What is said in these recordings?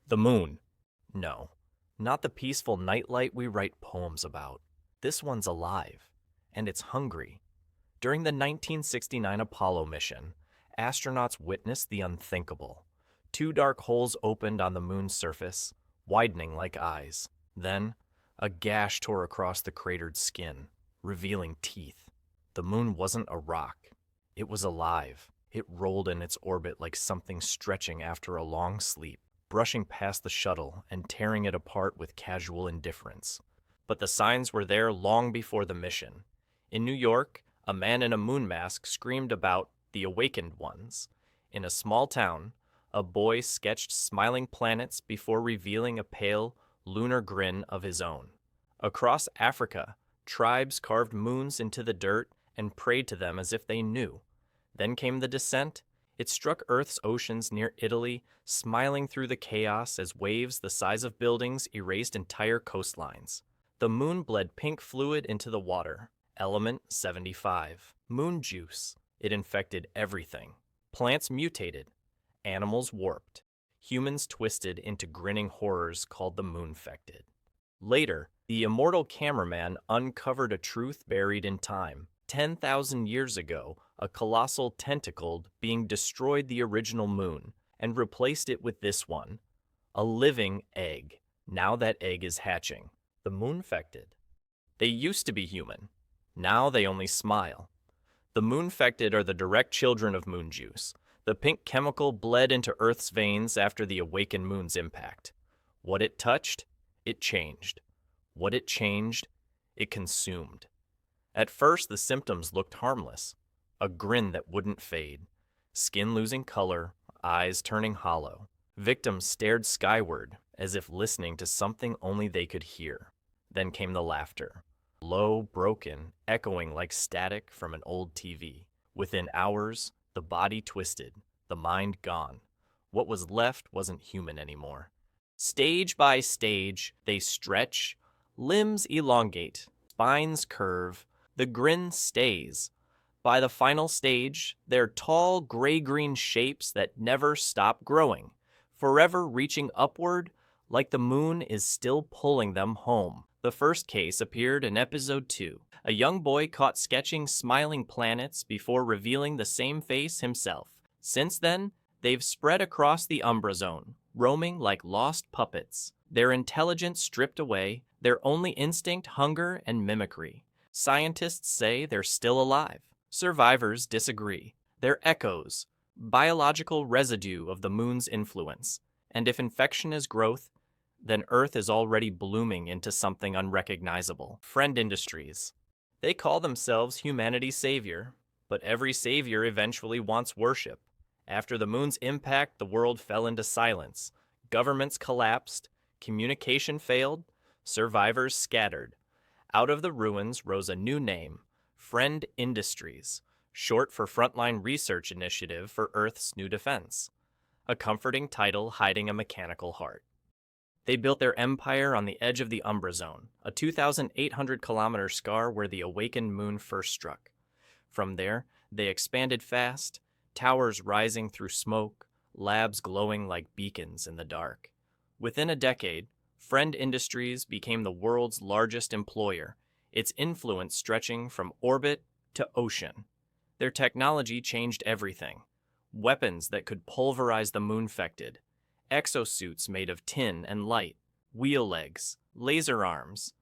The moon. No, not the peaceful nightlight we write poems about. This one's alive, and it's hungry. During the 1969 Apollo mission, astronauts witnessed the unthinkable. Two dark holes opened on the moon's surface, widening like eyes. Then, a gash tore across the cratered skin, revealing teeth. The moon wasn't a rock. It was alive. It rolled in its orbit like something stretching after a long sleep, brushing past the shuttle and tearing it apart with casual indifference. But the signs were there long before the mission. In New York, a man in a moon mask screamed about the awakened ones. In a small town, a boy sketched smiling planets before revealing a pale, lunar grin of his own. Across Africa, tribes carved moons into the dirt and prayed to them as if they knew. Then came the descent. It struck Earth's oceans near Italy, smiling through the chaos as waves the size of buildings erased entire coastlines. The moon bled pink fluid into the water. Element 75. Moon juice. It infected everything. Plants mutated. Animals warped. Humans twisted into grinning horrors called the Moonfected. Later, the immortal cameraman uncovered a truth buried in time. 10,000 years ago, a colossal tentacled being destroyed the original moon and replaced it with this one, a living egg. Now that egg is hatching. The Moonfected. They used to be human. Now they only smile. The Moonfected are the direct children of moon juice. The pink chemical bled into Earth's veins after the awakened moon's impact. What it touched, it changed. What it changed, it consumed. At first, the symptoms looked harmless. A grin that wouldn't fade. Skin losing color, eyes turning hollow. Victims stared skyward, as if listening to something only they could hear. Then came the laughter. Low, broken, echoing like static from an old TV. Within hours, the body twisted, the mind gone. What was left wasn't human anymore. Stage by stage, they stretch, limbs elongate, spines curve, the grin stays. By the final stage, they're tall, gray-green shapes that never stop growing, forever reaching upward like the moon is still pulling them home. The first case appeared in episode 2. A young boy caught sketching smiling planets before revealing the same face himself. Since then, they've spread across the Umbra Zone, roaming like lost puppets. Their intelligence stripped away, their only instinct hunger and mimicry. Scientists say they're still alive. Survivors disagree. They're echoes, biological residue of the moon's influence. And if infection is growth, then Earth is already blooming into something unrecognizable. Friend Industries. They call themselves humanity's savior, but every savior eventually wants worship. After the moon's impact, the world fell into silence. Governments collapsed, communication failed, survivors scattered. Out of the ruins rose a new name, Friend Industries, short for Frontline Research Initiative for Earth's New Defense, a comforting title hiding a mechanical heart. They built their empire on the edge of the Umbra Zone, a 2,800-kilometer scar where the awakened moon first struck. From there, they expanded fast, towers rising through smoke, labs glowing like beacons in the dark. Within a decade, Friend Industries became the world's largest employer, its influence stretching from orbit to ocean. Their technology changed everything. Weapons that could pulverize the Moonfected, exosuits made of tin and light, wheel legs, laser arms,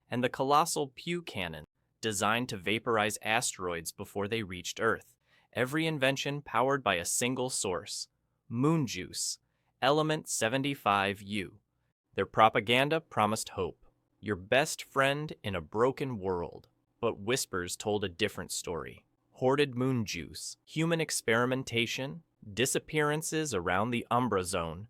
and the colossal Pew cannon designed to vaporize asteroids before they reached Earth. Every invention powered by a single source, moon juice, element 75U. Their propaganda promised hope, your best friend in a broken world. But whispers told a different story. Hoarded moon juice, human experimentation, disappearances around the Umbra Zone,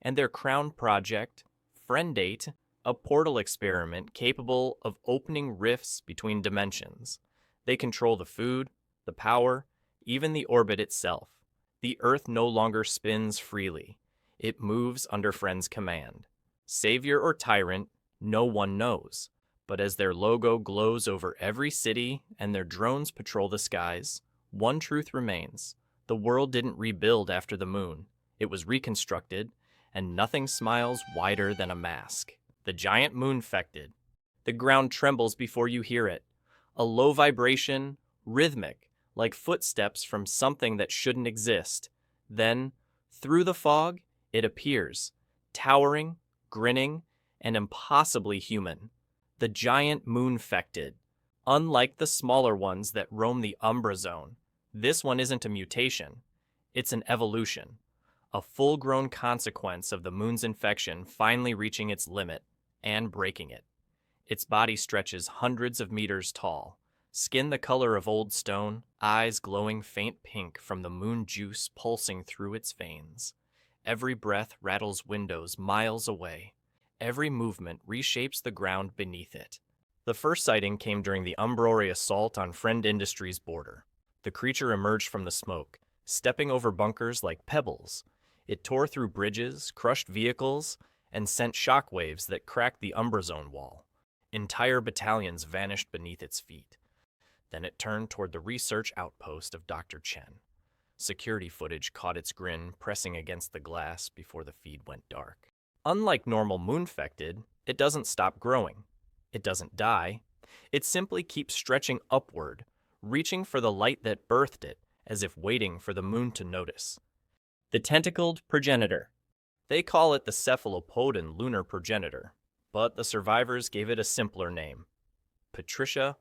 and their crown project, Friendate, a portal experiment capable of opening rifts between dimensions. They control the food, the power, even the orbit itself. The Earth no longer spins freely. It moves under Friend's command. Savior or tyrant, no one knows. But as their logo glows over every city and their drones patrol the skies, one truth remains. The world didn't rebuild after the moon. It was reconstructed, and nothing smiles wider than a mask. The giant Moonfected. The ground trembles before you hear it. A low vibration, rhythmic, like footsteps from something that shouldn't exist. Then, through the fog, it appears, towering, grinning, and impossibly human. The giant Moonfected. Unlike the smaller ones that roam the Umbra Zone, this one isn't a mutation. It's an evolution. A full-grown consequence of the moon's infection finally reaching its limit and breaking it. Its body stretches hundreds of meters tall, skin the color of old stone, eyes glowing faint pink from the moon juice pulsing through its veins. Every breath rattles windows miles away. Every movement reshapes the ground beneath it. The first sighting came during the Umbrory assault on Friend Industries' border. The creature emerged from the smoke, stepping over bunkers like pebbles. It tore through bridges, crushed vehicles, and sent shockwaves that cracked the Umbra Zone wall. Entire battalions vanished beneath its feet. Then it turned toward the research outpost of Dr. Chen. Security footage caught its grin pressing against the glass before the feed went dark. Unlike normal Moonfected, it doesn't stop growing. It doesn't die. It simply keeps stretching upward, reaching for the light that birthed it, as if waiting for the moon to notice. The Tentacled Progenitor. They call it the Cephalopodon lunar progenitor, but the survivors gave it a simpler name. Patricia.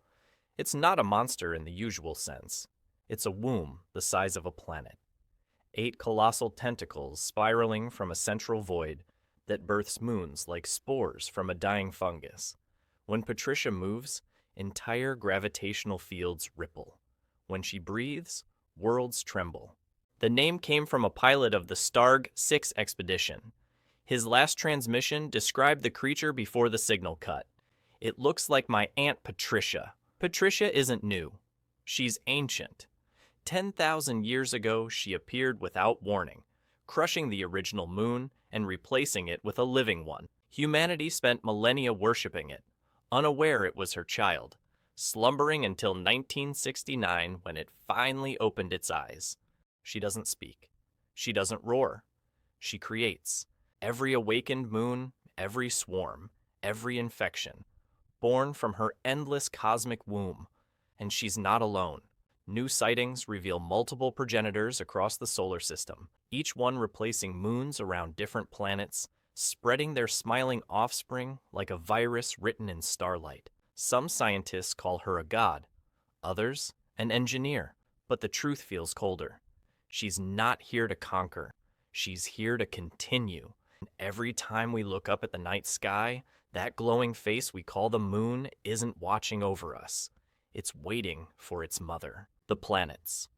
It's not a monster in the usual sense. It's a womb the size of a planet. 8 colossal tentacles spiraling from a central void that births moons like spores from a dying fungus. When Patricia moves, entire gravitational fields ripple. When she breathes, worlds tremble. The name came from a pilot of the Starg 6 expedition. His last transmission described the creature before the signal cut. It looks like my Aunt Patricia. Patricia isn't new. She's ancient. 10,000 years ago, she appeared without warning, crushing the original moon and replacing it with a living one. Humanity spent millennia worshipping it, unaware it was her child, slumbering until 1969 when it finally opened its eyes. She doesn't speak. She doesn't roar. She creates. Every awakened moon, every swarm, every infection, born from her endless cosmic womb. And she's not alone. New sightings reveal multiple progenitors across the solar system, each one replacing moons around different planets, spreading their smiling offspring like a virus written in starlight. Some scientists call her a god, others an engineer, but the truth feels colder. She's not here to conquer. She's here to continue. And every time we look up at the night sky, that glowing face we call the moon isn't watching over us. It's waiting for its mother, the planets.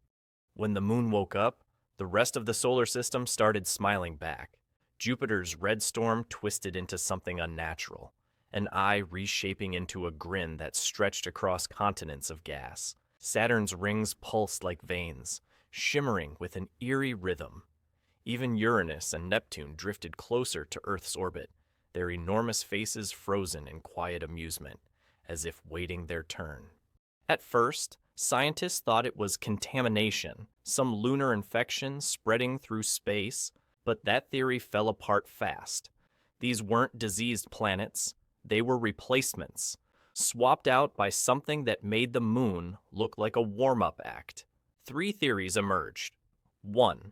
When the moon woke up, the rest of the solar system started smiling back. Jupiter's red storm twisted into something unnatural, an eye reshaping into a grin that stretched across continents of gas. Saturn's rings pulsed like veins, shimmering with an eerie rhythm. Even Uranus and Neptune drifted closer to Earth's orbit, their enormous faces frozen in quiet amusement, as if waiting their turn. At first, scientists thought it was contamination, some lunar infection spreading through space, but that theory fell apart fast. These weren't diseased planets, they were replacements, swapped out by something that made the moon look like a warm-up act. 3 theories emerged. 1.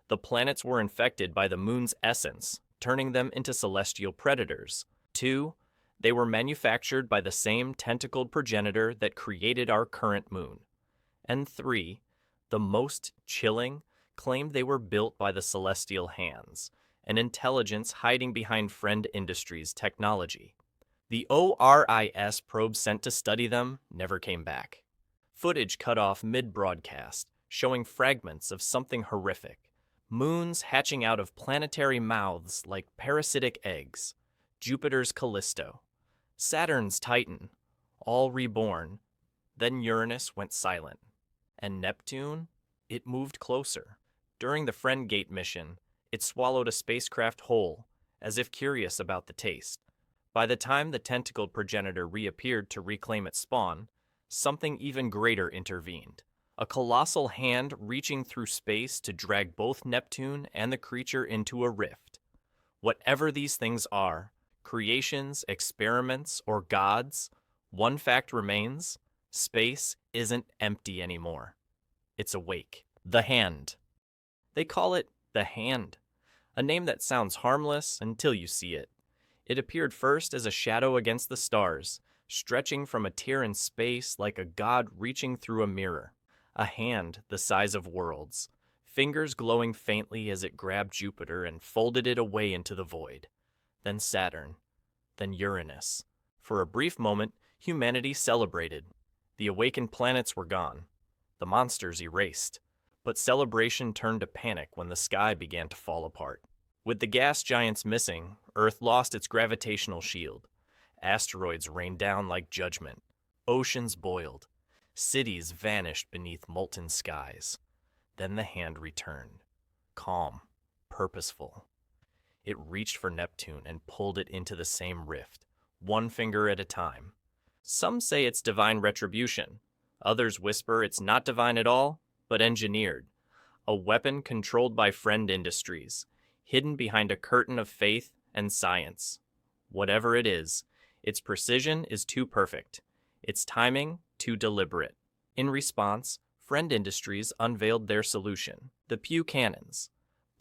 The planets were infected by the moon's essence, turning them into celestial predators. 2. They were manufactured by the same tentacled progenitor that created our current moon. And 3. The most chilling, claimed they were built by the celestial hands, an intelligence hiding behind Friend Industries' technology. The ORIS probe sent to study them never came back. Footage cut off mid-broadcast, showing fragments of something horrific. Moons hatching out of planetary mouths like parasitic eggs. Jupiter's Callisto. Saturn's Titan, all reborn. Then Uranus went silent. And Neptune? It moved closer. During the Friend Gate mission, it swallowed a spacecraft whole, as if curious about the taste. By the time the tentacled progenitor reappeared to reclaim its spawn, something even greater intervened. A colossal hand reaching through space to drag both Neptune and the creature into a rift. Whatever these things are, creations, experiments, or gods, one fact remains: space isn't empty anymore. It's awake. The Hand. They call it the Hand, a name that sounds harmless until you see it. It appeared first as a shadow against the stars, stretching from a tear in space like a god reaching through a mirror. A hand the size of worlds, fingers glowing faintly as it grabbed Jupiter and folded it away into the void. Then Saturn, then Uranus. For a brief moment, humanity celebrated. The awakened planets were gone, the monsters erased. But celebration turned to panic when the sky began to fall apart. With the gas giants missing, Earth lost its gravitational shield. Asteroids rained down like judgment. Oceans boiled. Cities vanished beneath molten skies. Then the hand returned, calm, purposeful. It reached for Neptune and pulled it into the same rift, one finger at a time. Some say it's divine retribution. Others whisper it's not divine at all, but engineered. A weapon controlled by Friend Industries, hidden behind a curtain of faith and science. Whatever it is, its precision is too perfect, its timing too deliberate. In response, Friend Industries unveiled their solution, the Pew Cannons,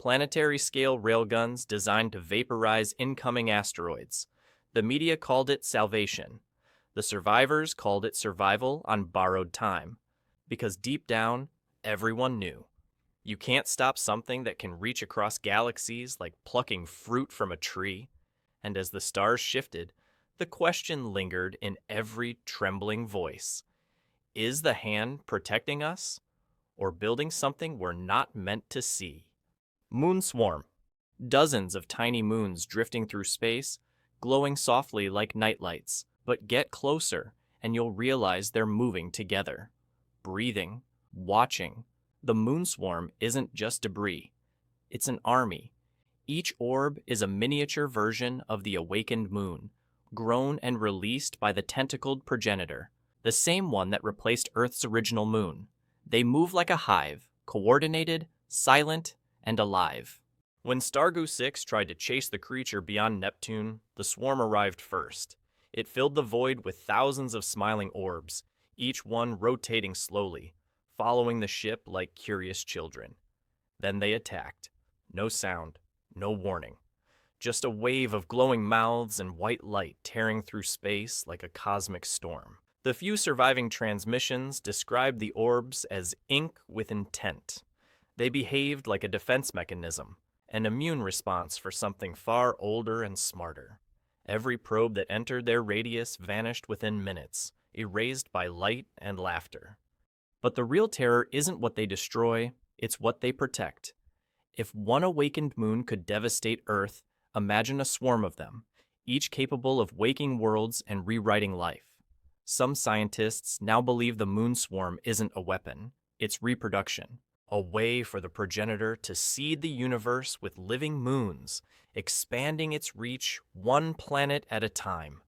planetary-scale railguns designed to vaporize incoming asteroids. The media called it salvation. The survivors called it survival on borrowed time, because deep down, everyone knew. You can't stop something that can reach across galaxies like plucking fruit from a tree. And as the stars shifted, the question lingered in every trembling voice. Is the hand protecting us, or building something we're not meant to see? Moon Swarm. Dozens of tiny moons drifting through space, glowing softly like nightlights. But get closer, and you'll realize they're moving together. Breathing, watching. The moon swarm isn't just debris. It's an army. Each orb is a miniature version of the awakened moon, grown and released by the Tentacled Progenitor, the same one that replaced Earth's original moon. They move like a hive, coordinated, silent, and alive. When Stargoo 6 tried to chase the creature beyond Neptune, the swarm arrived first. It filled the void with thousands of smiling orbs, each one rotating slowly, following the ship like curious children. Then they attacked. No sound, no warning. Just a wave of glowing mouths and white light tearing through space like a cosmic storm. The few surviving transmissions described the orbs as ink with intent. They behaved like a defense mechanism, an immune response for something far older and smarter. Every probe that entered their radius vanished within minutes, erased by light and laughter. But the real terror isn't what they destroy, it's what they protect. If one awakened moon could devastate Earth, imagine a swarm of them, each capable of waking worlds and rewriting life. Some scientists now believe the moon swarm isn't a weapon, it's reproduction, a way for the progenitor to seed the universe with living moons, expanding its reach one planet at a time.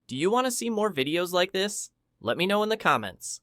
Do you want to see more videos like this? Let me know in the comments.